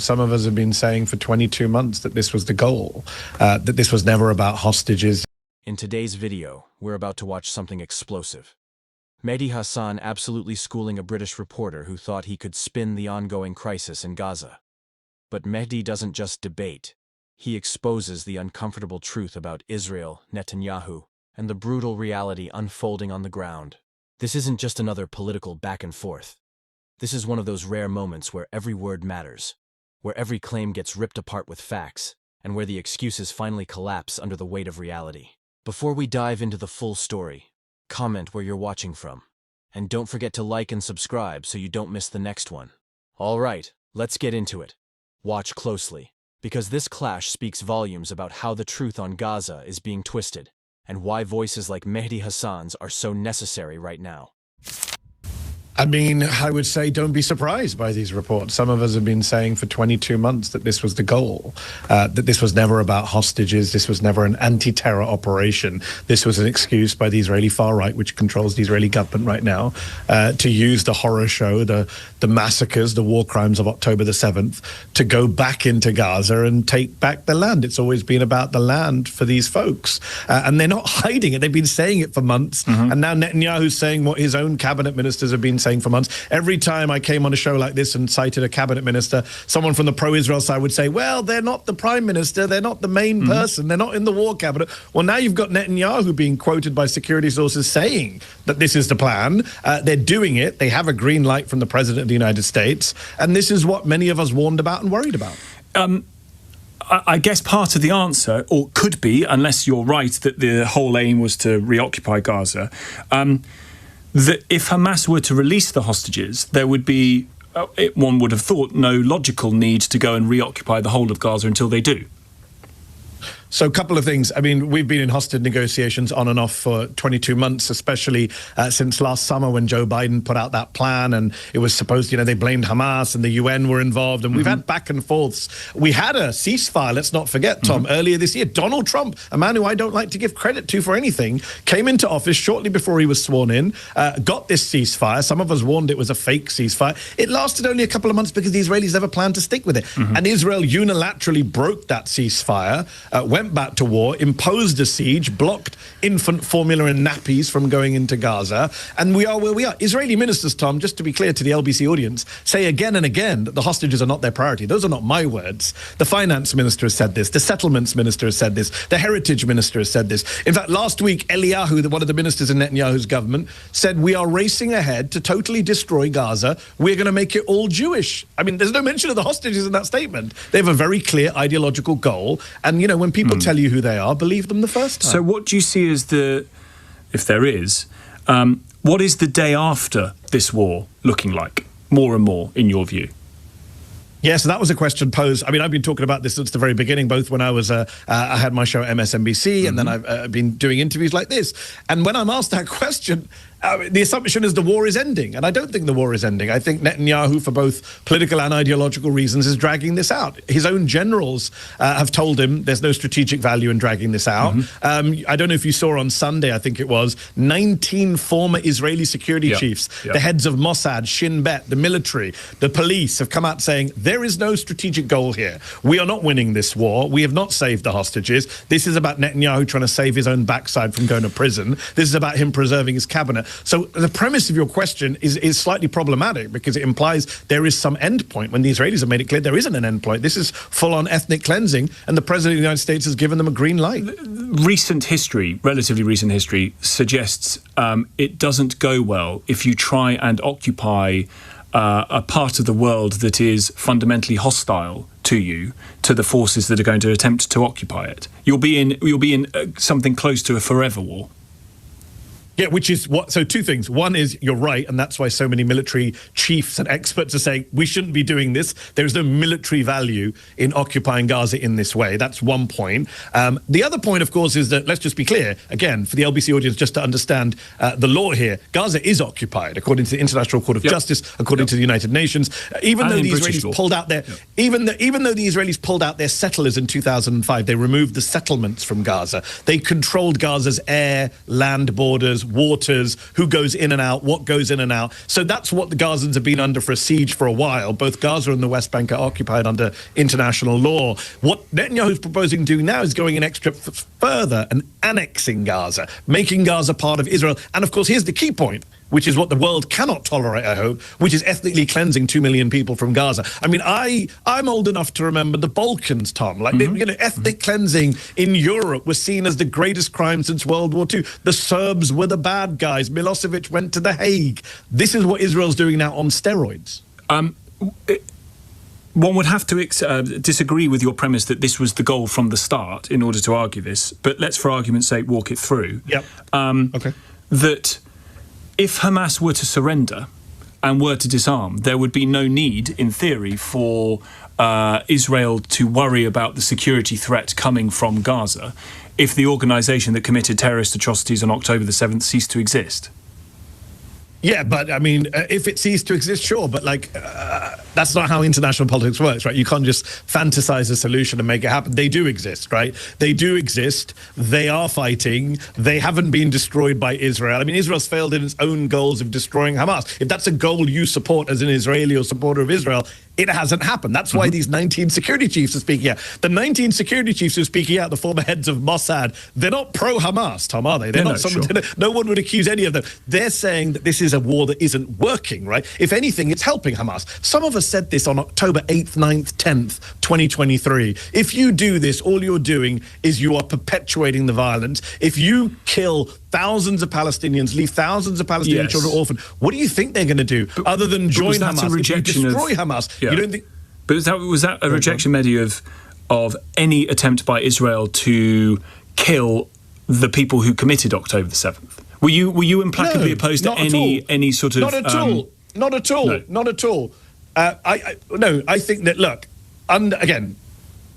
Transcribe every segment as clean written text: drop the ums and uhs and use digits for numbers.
Some of us have been saying for 22 months that this was the goal, that this was never about hostages. In today's video, we're about to watch something explosive. Mehdi Hasan absolutely schooling a British reporter who thought he could spin the ongoing crisis in Gaza. But Mehdi doesn't just debate. He exposes the uncomfortable truth about Israel, Netanyahu, and the brutal reality unfolding on the ground. This isn't just another political back and forth. This is one of those rare moments where every word matters, where every claim gets ripped apart with facts, and where the excuses finally collapse under the weight of reality. Before we dive into the full story, comment where you're watching from. And don't forget to like and subscribe so you don't miss the next one. All right, let's get into it. Watch closely, because this clash speaks volumes about how the truth on Gaza is being twisted, and why voices like Mehdi Hasan's are so necessary right now. I mean, I would say don't be surprised by these reports. Some of us have been saying for 22 months that this was the goal, that this was never about hostages, this was never an anti-terror operation. This was an excuse by the Israeli far right, which controls the Israeli government right now, to use the horror show, the massacres, the war crimes of October the 7th, to go back into Gaza and take back the land. It's always been about the land for these folks. And they're not hiding it. They've been saying it for months. And now Netanyahu's saying what his own cabinet ministers have been saying for months. Every time I came on a show like this and cited a cabinet minister, someone from the pro-Israel side would say, well, they're not the prime minister, they're not the main person, they're not in the war cabinet. Well, now you've got Netanyahu being quoted by security sources saying that this is the plan. They're doing it. They have a green light from the president of the United States. And this is what many of us warned about and worried about. I guess part of the answer, or could be, unless you're right, that the whole aim was to reoccupy Gaza, that if Hamas were to release the hostages, there would be, one would have thought, no logical need to go and reoccupy the whole of Gaza until they do. So a couple of things. I mean, we've been in hostage negotiations on and off for 22 months, especially since last summer when Joe Biden put out that plan and it was supposed, they blamed Hamas and the UN were involved and we've had back and forths. We had a ceasefire, let's not forget, Tom, earlier this year. Donald Trump, a man who I don't like to give credit to for anything, came into office shortly before he was sworn in, got this ceasefire. Some of us warned it was a fake ceasefire. It lasted only a couple of months because the Israelis never planned to stick with it. And Israel unilaterally broke that ceasefire, went back to war, imposed a siege, blocked infant formula and nappies from going into Gaza, and we are where we are. Israeli ministers, Tom, just to be clear to the LBC audience, say again and again that the hostages are not their priority. Those are not my words. The finance minister has said this. The settlements minister has said this. The heritage minister has said this. In fact, last week, Eliyahu, one of the ministers in Netanyahu's government, said we are racing ahead to totally destroy Gaza. We're going to make it all Jewish. I mean, there's no mention of the hostages in that statement. They have a very clear ideological goal, and, when people tell you who they are, believe them the first time. So what do you see as if there is, what is the day after this war looking like, more and more, in your view? Yes, that was a question posed. I mean, I've been talking about this since the very beginning, both when I was, I had my show at MSNBC, and then I've been doing interviews like this. And when I'm asked that question, the assumption is the war is ending. And I don't think the war is ending. I think Netanyahu, for both political and ideological reasons, is dragging this out. His own generals have told him there's no strategic value in dragging this out. I don't know if you saw on Sunday, I think it was, 19 former Israeli security chiefs, the heads of Mossad, Shin Bet, the military, the police have come out saying there is no strategic goal here. We are not winning this war. We have not saved the hostages. This is about Netanyahu trying to save his own backside from going to prison. This is about him preserving his cabinet. So the premise of your question is slightly problematic because it implies there is some end point when the Israelis have made it clear there isn't an end point. This is full-on ethnic cleansing, and the President of the United States has given them a green light. Recent history, relatively recent history, suggests it doesn't go well if you try and occupy a part of the world that is fundamentally hostile to you, to the forces that are going to attempt to occupy it. You'll be in something close to a forever war. Yeah, which is what, so two things. One is you're right, and that's why so many military chiefs and experts are saying we shouldn't be doing this. There is no military value in occupying Gaza in this way. That's one point. The other point, of course, is that, let's just be clear, again, for the LBC audience, just to understand the law here, Gaza is occupied, according to the International Court of Justice, according to the United Nations. Even though the Israelis pulled out their, even though the Israelis pulled out their settlers in 2005, they removed the settlements from Gaza. They controlled Gaza's air, land borders, borders, waters, who goes in and out, what goes in and out. So that's what the Gazans have been under for a siege for a while. Both Gaza and the West Bank are occupied under international law. What Netanyahu is proposing to do now is going an extra further and annexing Gaza, making Gaza part of Israel. And of course, here's the key point, which is what the world cannot tolerate, I hope, which is ethnically cleansing 2 million people from Gaza. I mean, I'm old enough to remember the Balkans, Tom. Like, ethnic cleansing in Europe was seen as the greatest crime since World War II. The Serbs were the bad guys. Milosevic went to The Hague. This is what Israel's doing now on steroids. One would have to disagree with your premise that this was the goal from the start in order to argue this, but let's, for argument's sake, walk it through. Yep. Okay. That if Hamas were to surrender and were to disarm, there would be no need, in theory, for Israel to worry about the security threat coming from Gaza if the organisation that committed terrorist atrocities on October the 7th ceased to exist. Yeah, but I mean, if it ceased to exist, sure, but like, that's not how international politics works, right? You can't just fantasize a solution and make it happen. They do exist, right? They do exist. They are fighting. They haven't been destroyed by Israel. I mean, Israel's failed in its own goals of destroying Hamas. If that's a goal you support as an Israeli or supporter of Israel, it hasn't happened. That's why these 19 security chiefs are speaking out. The 19 security chiefs who are speaking out, the former heads of Mossad, they're not pro-Hamas, Tom, are they? They're not someone. Sure. No one would accuse any of them. They're saying that this is a war that isn't working, right? If anything, it's helping Hamas. Some of us said this on October 8th, 9th, 10th, 2023. If you do this, all you're doing is you are perpetuating the violence. If you kill thousands of Palestinians, leave thousands of Palestinian children orphaned, what do you think they're going to do other than join Hamas? If you destroy Hamas, you don't think... But was that a rejection, Mehdi, of any attempt by Israel to kill the people who committed October the 7th? Were you implacably opposed to any sort of... Not at all. Not at all. No. Not at all. I think that, look, again,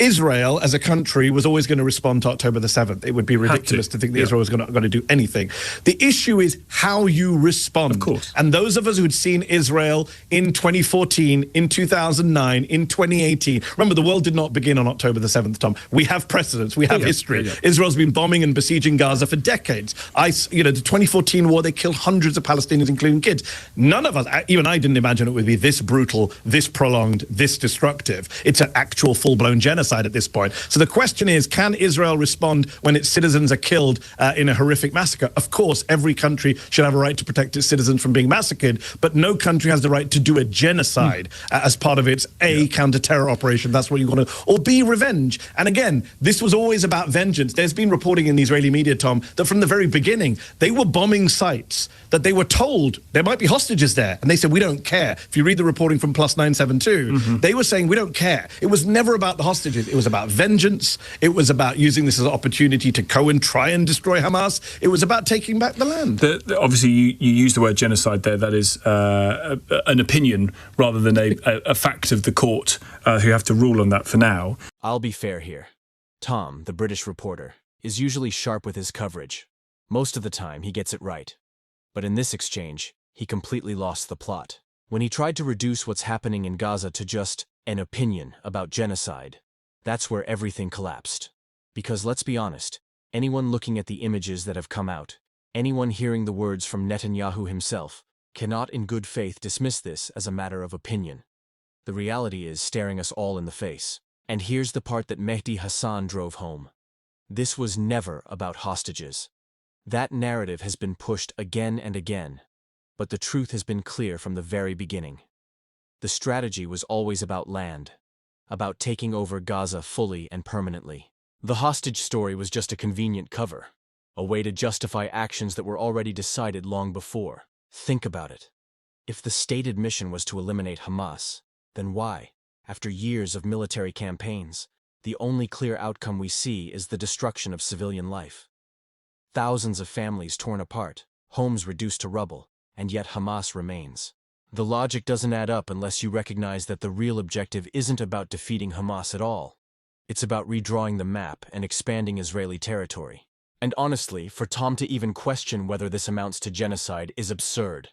Israel as a country was always going to respond to October the 7th. It would be ridiculous to think that Israel was going to do anything. The issue is how you respond. Of course. And those of us who had seen Israel in 2014, in 2009, in 2018, remember, the world did not begin on October the 7th, Tom. We have precedents. We have history. Israel's been bombing and besieging Gaza for decades. The 2014 war, they killed hundreds of Palestinians, including kids. None of us, even I didn't imagine it would be this brutal, this prolonged, this destructive. It's an actual full-blown genocide at this point. So the question is, can Israel respond when its citizens are killed in a horrific massacre? Of course, every country should have a right to protect its citizens from being massacred, but no country has the right to do a genocide as part of its counter-terror operation. That's what you want to, or B, revenge. And again, this was always about vengeance. There's been reporting in the Israeli media, Tom, that from the very beginning, they were bombing sites that they were told there might be hostages there. And they said, we don't care. If you read the reporting from Plus 972, they were saying, we don't care. It was never about the hostages. It was about vengeance. It was about using this as an opportunity to go and try and destroy Hamas. It was about taking back the land. Obviously, you use the word genocide there. That is an opinion rather than a fact of the court who have to rule on that for now. I'll be fair here. Tom, the British reporter, is usually sharp with his coverage. Most of the time, he gets it right. But in this exchange, he completely lost the plot. When he tried to reduce what's happening in Gaza to just an opinion about genocide, that's where everything collapsed. Because let's be honest, anyone looking at the images that have come out, anyone hearing the words from Netanyahu himself, cannot in good faith dismiss this as a matter of opinion. The reality is staring us all in the face. And here's the part that Mehdi Hasan drove home. This was never about hostages. That narrative has been pushed again and again, but the truth has been clear from the very beginning. The strategy was always about land, about taking over Gaza fully and permanently. The hostage story was just a convenient cover, a way to justify actions that were already decided long before. Think about it. If the stated mission was to eliminate Hamas, then why, after years of military campaigns, the only clear outcome we see is the destruction of civilian life? Thousands of families torn apart, homes reduced to rubble, and yet Hamas remains. The logic doesn't add up unless you recognize that the real objective isn't about defeating Hamas at all. It's about redrawing the map and expanding Israeli territory. And honestly, for Tom to even question whether this amounts to genocide is absurd.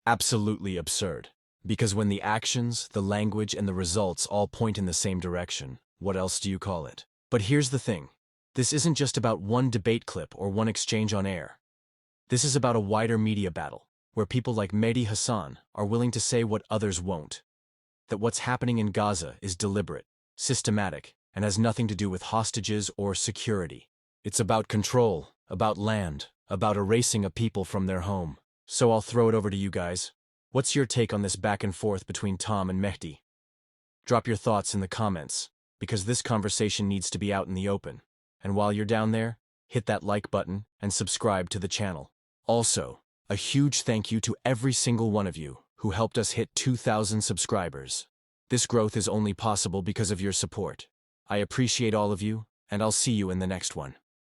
Absolutely absurd. Because when the actions, the language, and the results all point in the same direction, what else do you call it? But here's the thing. This isn't just about one debate clip or one exchange on air. This is about a wider media battle, where people like Mehdi Hasan are willing to say what others won't. That what's happening in Gaza is deliberate, systematic, and has nothing to do with hostages or security. It's about control, about land, about erasing a people from their home. So I'll throw it over to you guys. What's your take on this back and forth between Tom and Mehdi? Drop your thoughts in the comments, because this conversation needs to be out in the open. And while you're down there, hit that like button and subscribe to the channel. Also, a huge thank you to every single one of you who helped us hit 2,000 subscribers. This growth is only possible because of your support. I appreciate all of you, and I'll see you in the next one.